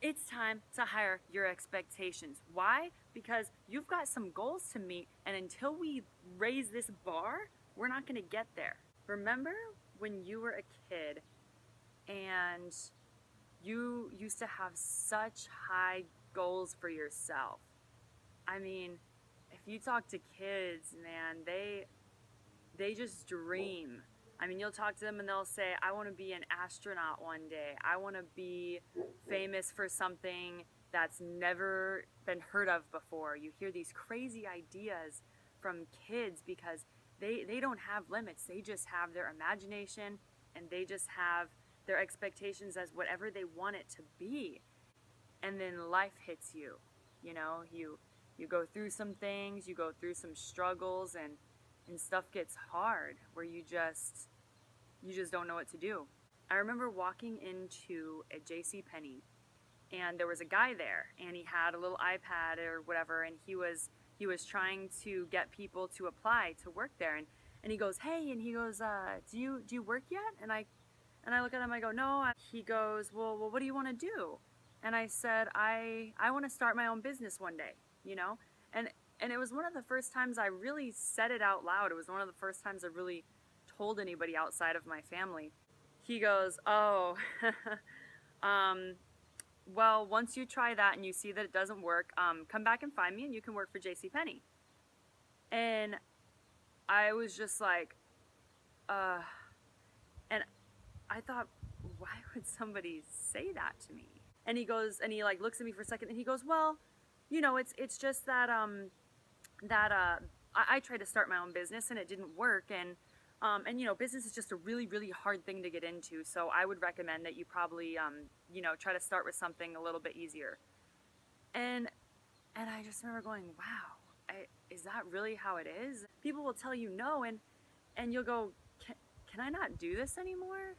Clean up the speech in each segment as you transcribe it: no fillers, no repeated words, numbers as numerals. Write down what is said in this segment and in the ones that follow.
It's time to higher your expectations. Why? Because you've got some goals to meet, and until we raise this bar, we're not going to get there. Remember when you were a kid and you used to have such high goals for yourself? I mean, if you talk to kids, man, they just dream. I mean, you'll talk to them and they'll say, I want to be an astronaut one day. I want to be famous for something that's never been heard of before. You hear these crazy ideas from kids because they don't have limits. They just have their imagination and they just have their expectations as whatever they want it to be. And then life hits you. You know, you go through some things, you go through some struggles, and stuff gets hard where you just don't know what to do. I remember walking into a JC Penney and there was a guy there and he had a little iPad or whatever, and he was trying to get people to apply to work there, and he goes, "Hey," and he goes, do you work yet?" And I look at him, I go, "No." He goes, well, what do you want to do?" And I said, I want to start my own business one day, you know? And it was one of the first times I really said it out loud. It was one of the first times I really told anybody outside of my family. He goes, "Oh, well, once you try that and you see that it doesn't work, come back and find me and you can work for JCPenney." And I was just like, and I thought, why would somebody say that to me? And he goes, and he like looks at me for a second and he goes, "Well, you know, it's just that, I tried to start my own business and it didn't work, and you know, business is just a really, really hard thing to get into, so I would recommend that you probably, you know, try to start with something a little bit easier." And I just remember going, wow, is that really how it is? People will tell you no, and you'll go, can I not do this anymore?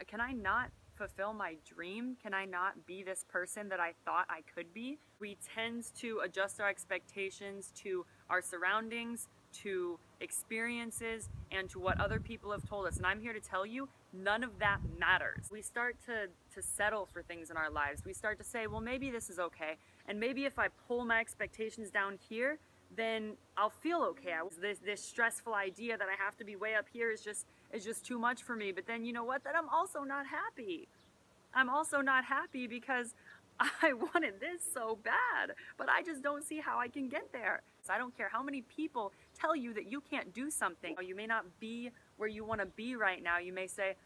Can I not fulfill my dream? Can I not be this person that I thought I could be? We tend to adjust our expectations to our surroundings, to experiences, and to what other people have told us. And I'm here to tell you, none of that matters. We start to settle for things in our lives. We start to say, well, maybe this is okay. And maybe if I pull my expectations down here, then I'll feel okay. This stressful idea that I have to be way up here is just too much for me. But then you know what? Then I'm also not happy. I'm also not happy because I wanted this so bad, but I just don't see how I can get there. So I don't care how many people tell you that you can't do something. You may not be where you want to be right now. You may say,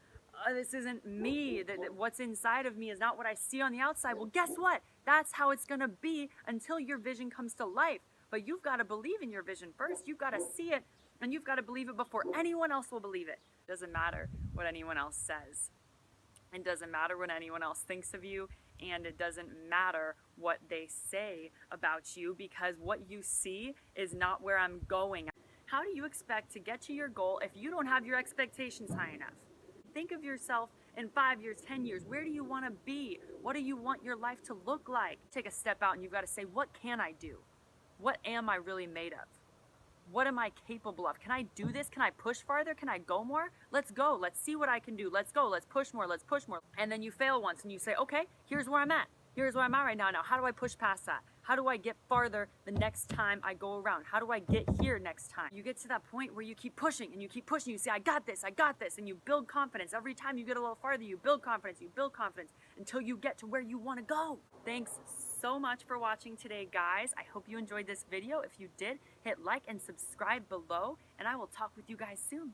oh, this isn't me, that what's inside of me is not what I see on the outside. Well, guess what? That's how it's gonna be until your vision comes to life. But you've got to believe in your vision first. You've got to see it, and you've got to believe it before anyone else will believe it. It doesn't matter what anyone else says. It doesn't matter what anyone else thinks of you, and it doesn't matter what they say about you, because what you see is not where I'm going. How do you expect to get to your goal if you don't have your expectations high enough? Think of yourself in 5 years, 10 years. Where do you want to be? What do you want your life to look like? Take a step out and you've got to say, what can I do? What am I really made of? What am I capable of? Can I do this? Can I push farther? Can I go more? Let's go. Let's see what I can do. Let's go. Let's push more. Let's push more. And then you fail once and you say, okay, here's where I'm at. Here's where I'm at right now. Now, how do I push past that? How do I get farther the next time I go around? How do I get here next time? You get to that point where you keep pushing and you keep pushing. You say, I got this, and you build confidence. Every time you get a little farther, you build confidence until you get to where you want to go. Thanks so much for watching today, guys. I hope you enjoyed this video. If you did, hit like and subscribe below, and I will talk with you guys soon.